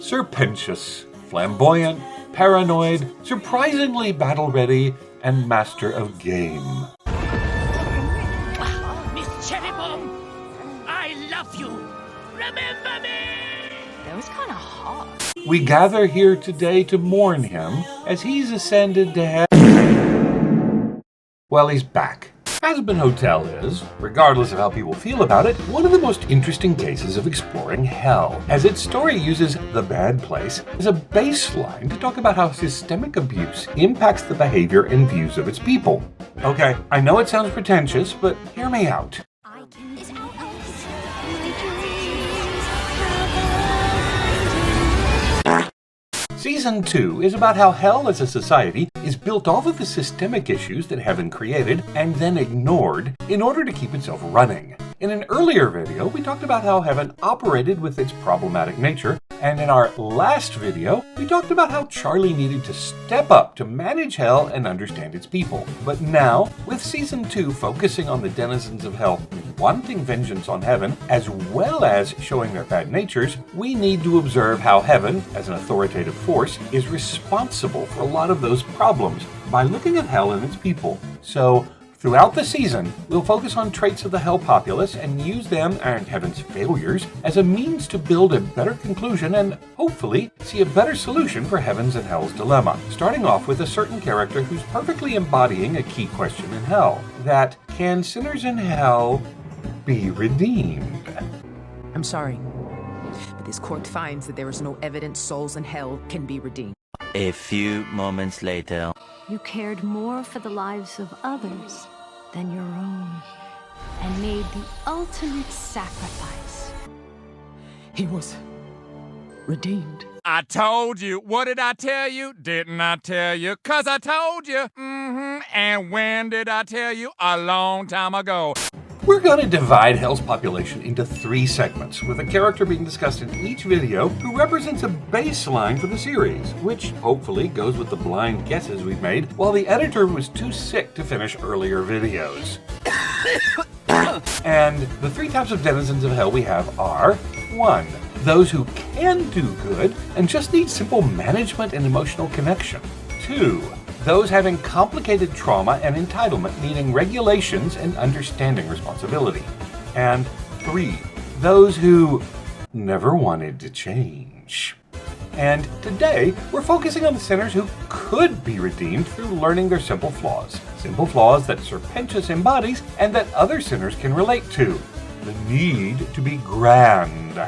Sir Pentious, flamboyant, paranoid, surprisingly battle-ready, and master of game. Miss Cherry Bomb, I love you. Remember me! That was kind of hot. We gather here today to mourn him as he's ascended to heaven. Well, he's back. Hazbin Hotel is, regardless of how people feel about it, one of the most interesting cases of exploring hell, as its story uses the bad place as a baseline to talk about how systemic abuse impacts the behavior and views of its people. Okay, I know it sounds pretentious, but hear me out. Season 2 is about how hell as a society is built off of the systemic issues that heaven created and then ignored in order to keep itself running. In an earlier video, we talked about how heaven operated with its problematic nature, and in our last video, we talked about how Charlie needed to step up to manage hell and understand its people. But now, with Season 2 focusing on the denizens of hell wanting vengeance on heaven, as well as showing their bad natures, we need to observe how heaven, as an authoritative force, is responsible for a lot of those problems by looking at hell and its people. So, throughout the season, we'll focus on traits of the hell populace and use them and heaven's failures as a means to build a better conclusion and, hopefully, see a better solution for heaven's and hell's dilemma. Starting off with a certain character who's perfectly embodying a key question in hell. That, can sinners in hell be redeemed? I'm sorry, but this court finds that there is no evidence souls in hell can be redeemed. A few moments later. You cared more for the lives of others than your own, and made the ultimate sacrifice. He was redeemed. I told you. What did I tell you? Didn't I tell you? 'Cause I told you. And when did I tell you? A long time ago. We're going to divide hell's population into 3 segments, with a character being discussed in each video who represents a baseline for the series, which hopefully goes with the blind guesses we've made while the editor was too sick to finish earlier videos. And the 3 types of denizens of hell we have are 1. Those who can do good and just need simple management and emotional connection. 2. Those having complicated trauma and entitlement needing regulations and understanding responsibility. And 3. Those who never wanted to change. And today, we're focusing on the sinners who could be redeemed through learning their simple flaws. Simple flaws that Sir Pentious embodies and that other sinners can relate to. The need to be grand.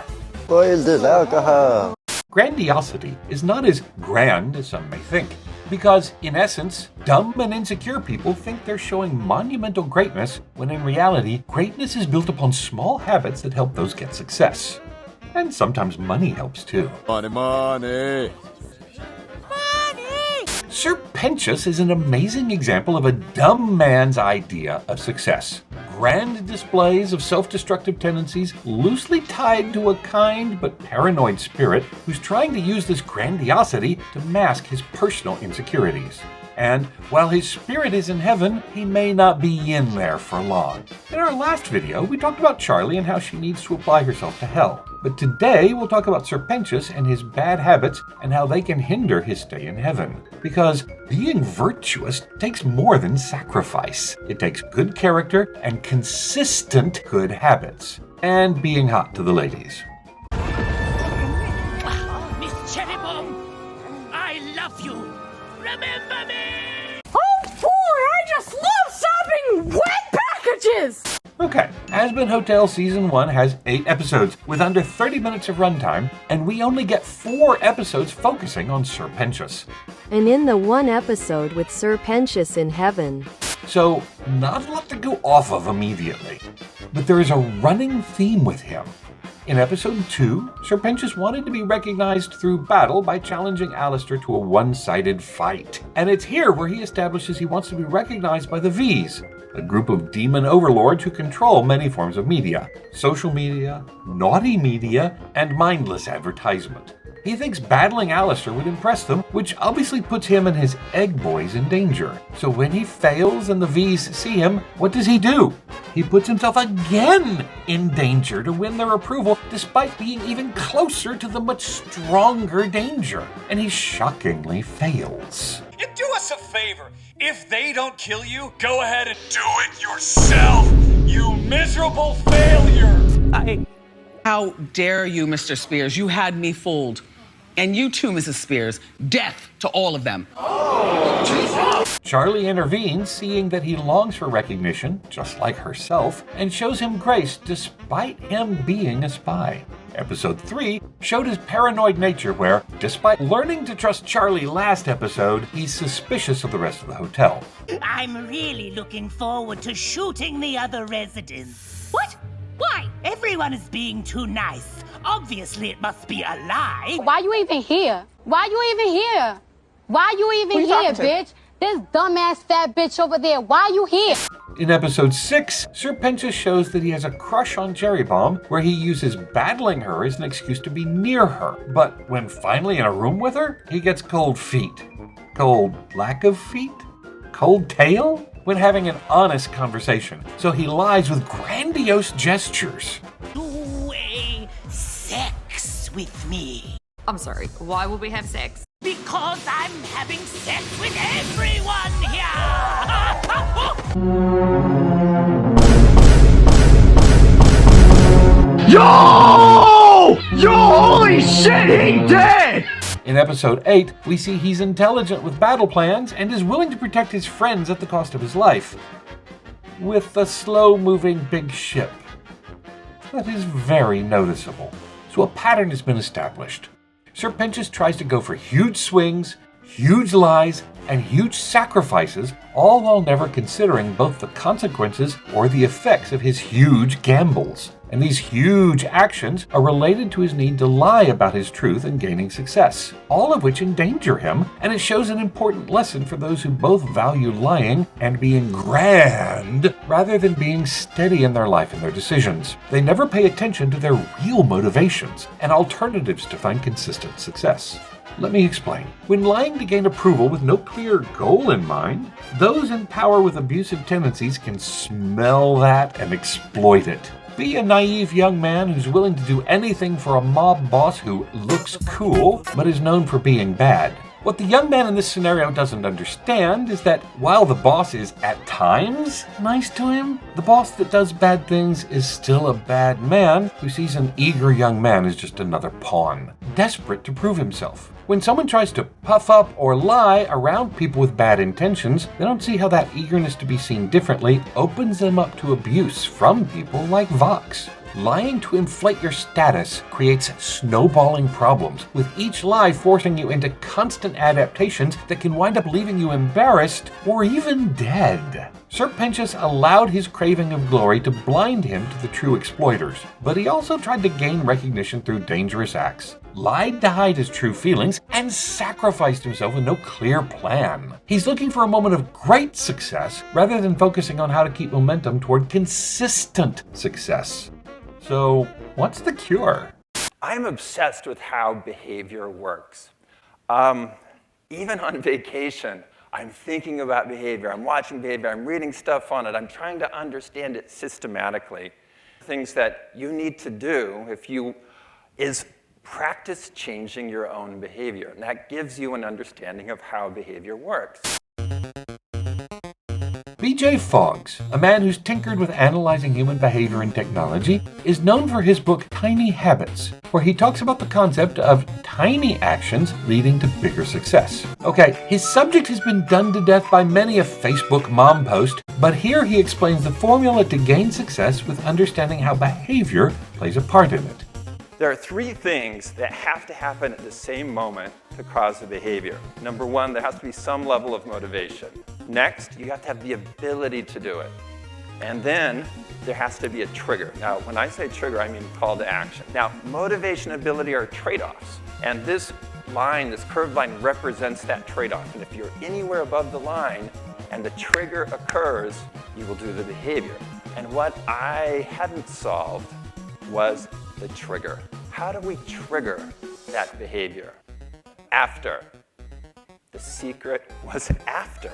Boil this alcohol. Grandiosity is not as grand as some may think. Because, in essence, dumb and insecure people think they're showing monumental greatness, when in reality, greatness is built upon small habits that help those get success. And sometimes money helps too. Money. Sir Pentious is an amazing example of a dumb man's idea of success. Grand displays of self-destructive tendencies loosely tied to a kind but paranoid spirit who's trying to use this grandiosity to mask his personal insecurities. And while his spirit is in heaven, he may not be in there for long. In our last video, we talked about Charlie and how she needs to apply herself to hell. But today, we'll talk about Sir Pentious and his bad habits and how they can hinder his stay in heaven. Because being virtuous takes more than sacrifice. It takes good character and consistent good habits. And being hot to the ladies. Miss Cherry Bomb, I love you. Remember me! Oh boy, I just love shopping wet packages! Okay, Hazbin Hotel Season 1 has 8 episodes with under 30 minutes of runtime, and we only get 4 episodes focusing on Sir Pentious. And in the 1 episode with Sir Pentious in heaven. So, not a lot to go off of immediately. But there is a running theme with him. In episode 2, Sir Pentious wanted to be recognized through battle by challenging Alistair to a one-sided fight. And it's here where he establishes he wants to be recognized by the V's, a group of demon overlords who control many forms of media. Social media, naughty media, and mindless advertisement. He thinks battling Alistair would impress them, which obviously puts him and his egg boys in danger. So when he fails and the V's see him, what does he do? He puts himself again in danger to win their approval, despite being even closer to the much stronger danger. And he shockingly fails. And do us a favor. If they don't kill you, go ahead and do it yourself, you miserable failure! How dare you, Mr. Spears? You had me fooled. And you too, Mrs. Spears. Death to all of them. Charlie intervenes, seeing that he longs for recognition, just like herself, and shows him grace despite him being a spy. Episode 3 showed his paranoid nature where, despite learning to trust Charlie last episode, he's suspicious of the rest of the hotel. I'm really looking forward to shooting the other residents. What? Why? Everyone is being too nice. Obviously, it must be a lie. Why you even here? Why you even here? Why you even here, bitch? This dumbass fat bitch over there, why you here? In episode 6, Sir Pentious shows that he has a crush on Cherry Bomb, where he uses battling her as an excuse to be near her. But when finally in a room with her, he gets cold feet. Cold lack of feet? Cold tail? When having an honest conversation. So he lies with grandiose gestures. Do a sex with me. I'm sorry, why would we have sex? Because I'm having sex with everyone here! Yo! Yo, holy shit, he dead! In episode 8, we see he's intelligent with battle plans and is willing to protect his friends at the cost of his life. With a slow-moving big ship. That is very noticeable. So a pattern has been established. Sir Pentious tries to go for huge swings, huge lies, and huge sacrifices, all while never considering both the consequences or the effects of his huge gambles. And these huge actions are related to his need to lie about his truth and gaining success, all of which endanger him, and it shows an important lesson for those who both value lying and being grand rather than being steady in their life and their decisions. They never pay attention to their real motivations and alternatives to find consistent success. Let me explain. When lying to gain approval with no clear goal in mind, those in power with abusive tendencies can smell that and exploit it. Be a naive young man who's willing to do anything for a mob boss who looks cool, but is known for being bad. What the young man in this scenario doesn't understand is that while the boss is at times nice to him, the boss that does bad things is still a bad man who sees an eager young man as just another pawn, desperate to prove himself. When someone tries to puff up or lie around people with bad intentions, they don't see how that eagerness to be seen differently opens them up to abuse from people like Vox. Lying to inflate your status creates snowballing problems, with each lie forcing you into constant adaptations that can wind up leaving you embarrassed or even dead. Sir Pentious allowed his craving of glory to blind him to the true exploiters, but he also tried to gain recognition through dangerous acts, lied to hide his true feelings, and sacrificed himself with no clear plan. He's looking for a moment of great success rather than focusing on how to keep momentum toward consistent success. So, what's the cure? I'm obsessed with how behavior works. Even on vacation, I'm thinking about behavior, I'm watching behavior, I'm reading stuff on it, I'm trying to understand it systematically. Things that you need to do is practice changing your own behavior. And that gives you an understanding of how behavior works. B.J. Foggs, a man who's tinkered with analyzing human behavior and technology, is known for his book Tiny Habits, where he talks about the concept of tiny actions leading to bigger success. Okay, his subject has been done to death by many a Facebook mom post, but here he explains the formula to gain success with understanding how behavior plays a part in it. There are 3 things that have to happen at the same moment to cause a behavior. Number 1, there has to be some level of motivation. Next, you have to have the ability to do it. And then there has to be a trigger. Now, when I say trigger, I mean call to action. Now, motivation and ability are trade-offs. And this line, this curved line, represents that trade-off. And if you're anywhere above the line and the trigger occurs, you will do the behavior. And what I hadn't solved was the trigger. How do we trigger that behavior. After. The secret was after.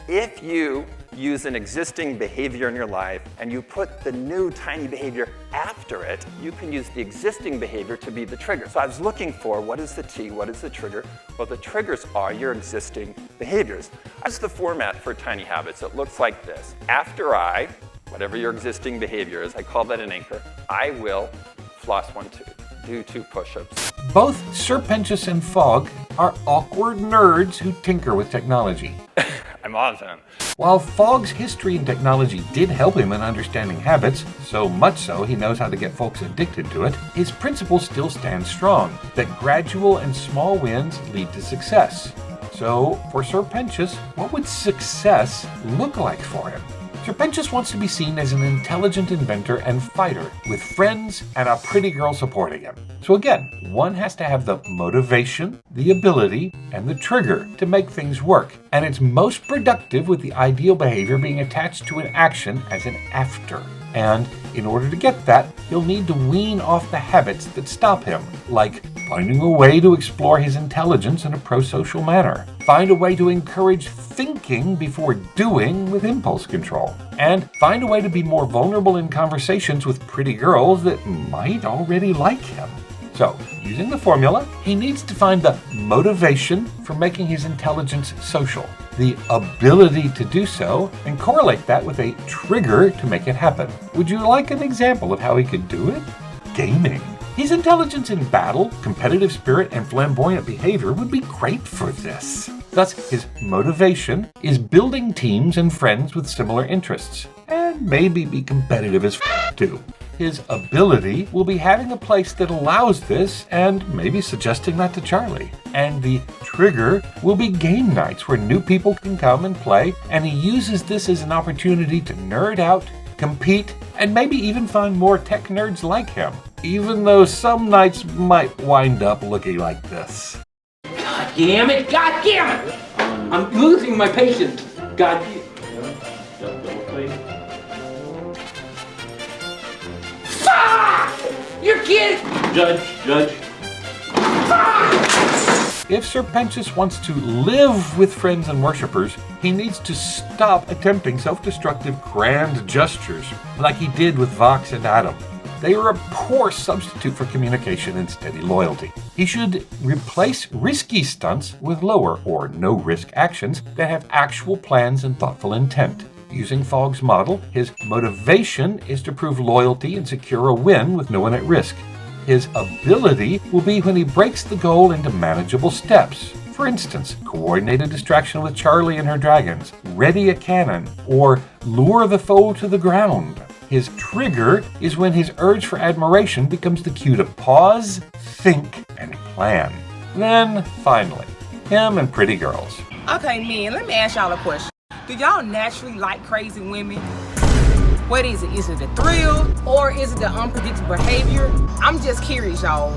If you use an existing behavior in your life and you put the new tiny behavior after it, you can use the existing behavior to be the trigger. So I was looking for what is the T, what is the trigger? Well, the triggers are your existing behaviors. That's the format for tiny habits. It looks like this. After I, whatever your existing behavior is, I call that an anchor, I will floss 1 tooth, do 2 push-ups. Both Sir Pentious and Fogg are awkward nerds who tinker with technology. I'm awesome. While Fogg's history in technology did help him in understanding habits, so much so he knows how to get folks addicted to it, his principle still stands strong, that gradual and small wins lead to success. So, for Sir Pentious, what would success look like for him? Sir Pentious wants to be seen as an intelligent inventor and fighter, with friends and a pretty girl supporting him. So again, one has to have the motivation, the ability, and the trigger to make things work. And it's most productive with the ideal behavior being attached to an action as an after. And in order to get that, he'll need to wean off the habits that stop him, like finding a way to explore his intelligence in a pro-social manner, find a way to encourage thinking before doing with impulse control, and find a way to be more vulnerable in conversations with pretty girls that might already like him. So, using the formula, he needs to find the motivation for making his intelligence social, the ability to do so, and correlate that with a trigger to make it happen. Would you like an example of how he could do it? Gaming. His intelligence in battle, competitive spirit, and flamboyant behavior would be great for this. Thus, his motivation is building teams and friends with similar interests, and maybe be competitive as too. His ability will be having a place that allows this and maybe suggesting that to Charlie. And the trigger will be game nights where new people can come and play, and he uses this as an opportunity to nerd out, compete, and maybe even find more tech nerds like him, even though some nights might wind up looking like this. God damn it! God damn it! I'm losing my patience. God. Fuck! You're kidding! Judge. Fuck! If Sir Pentious wants to live with friends and worshippers, he needs to stop attempting self-destructive grand gestures like he did with Vox and Adam. They are a poor substitute for communication and steady loyalty. He should replace risky stunts with lower or no-risk actions that have actual plans and thoughtful intent. Using Fogg's model, his motivation is to prove loyalty and secure a win with no one at risk. His ability will be when he breaks the goal into manageable steps. For instance, coordinate a distraction with Charlie and her dragons, ready a cannon, or lure the foe to the ground. His trigger is when his urge for admiration becomes the cue to pause, think, and plan. Then, finally, him and pretty girls. Okay, men, let me ask y'all a question. Do y'all naturally like crazy women? What is it? Is it the thrill, or is it the unpredictable behavior? I'm just curious, y'all.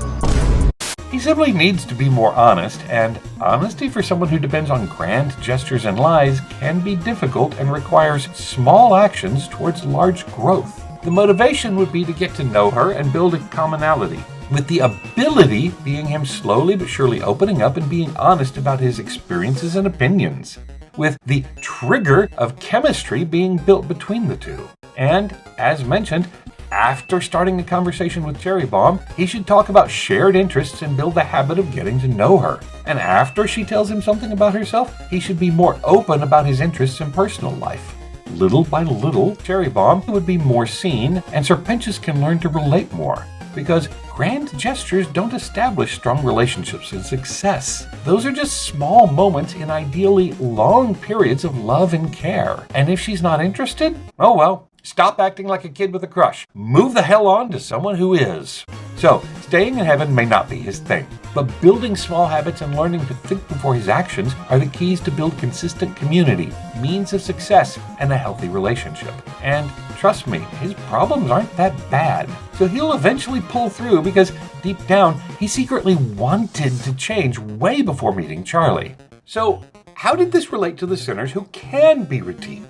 He simply needs to be more honest, and honesty for someone who depends on grand gestures and lies can be difficult and requires small actions towards large growth. The motivation would be to get to know her and build a commonality, with the ability being him slowly but surely opening up and being honest about his experiences and opinions, with the trigger of chemistry being built between the two. And, as mentioned, after starting a conversation with Cherry Bomb, he should talk about shared interests and build the habit of getting to know her. And after she tells him something about herself, he should be more open about his interests and personal life. Little by little, Cherry Bomb would be more seen, and Sir Pentious can learn to relate more. Because grand gestures don't establish strong relationships and success. Those are just small moments in ideally long periods of love and care. And if she's not interested, oh well. Stop acting like a kid with a crush. Move the hell on to someone who is. So, staying in heaven may not be his thing, but building small habits and learning to think before his actions are the keys to build consistent community, means of success, and a healthy relationship. And trust me, his problems aren't that bad. So he'll eventually pull through because deep down, he secretly wanted to change way before meeting Charlie. So, how did this relate to the sinners who can be redeemed?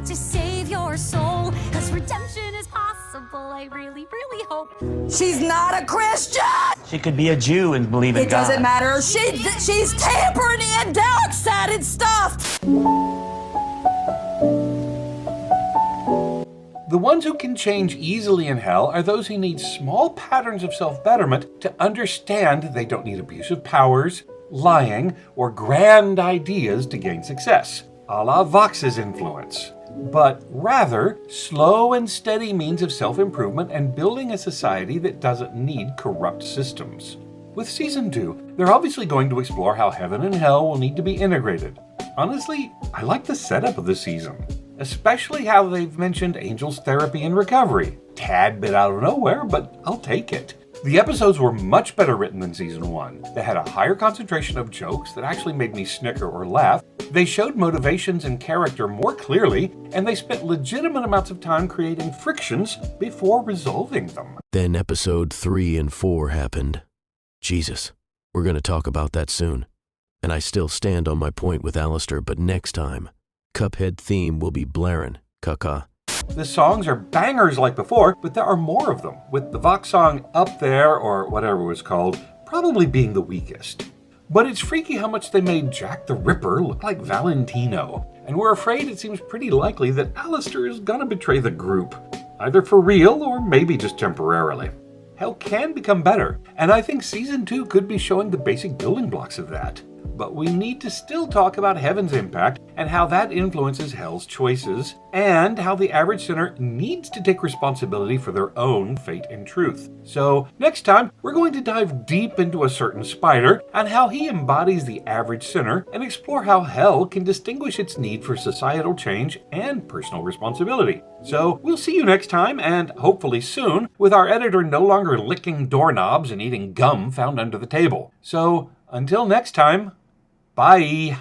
To save your soul, cause redemption is possible. I really hope. She's not a Christian! She could be a Jew and believe in God. It doesn't matter. She's tampering in dark-sided stuff. The ones who can change easily in hell are those who need small patterns of self-betterment to understand they don't need abusive powers, lying, or grand ideas to gain success, a la Vox's influence, but rather slow and steady means of self-improvement and building a society that doesn't need corrupt systems. With Season 2, they're obviously going to explore how heaven and hell will need to be integrated. Honestly, I like the setup of the season, especially how they've mentioned Angel's therapy and recovery. Tad bit out of nowhere, but I'll take it. The episodes were much better written than Season 1. They had a higher concentration of jokes that actually made me snicker or laugh. They showed motivations and character more clearly, and they spent legitimate amounts of time creating frictions before resolving them. Then episode 3 and 4 happened. Jesus, we're going to talk about that soon. And I still stand on my point with Alistair, but next time, Cuphead theme will be blaring, caca. The songs are bangers like before, but there are more of them, with the Vox song Up There, or whatever it was called, probably being the weakest. But it's freaky how much they made Jack the Ripper look like Valentino, and we're afraid it seems pretty likely that Alistair is gonna betray the group, either for real or maybe just temporarily. Hell can become better, and I think Season 2 could be showing the basic building blocks of that. But we need to still talk about Heaven's impact and how that influences Hell's choices, and how the average sinner needs to take responsibility for their own fate and truth. So next time, we're going to dive deep into a certain spider and how he embodies the average sinner, and explore how Hell can distinguish its need for societal change and personal responsibility. So we'll see you next time, and hopefully soon, with our editor no longer licking doorknobs and eating gum found under the table. So until next time, bye!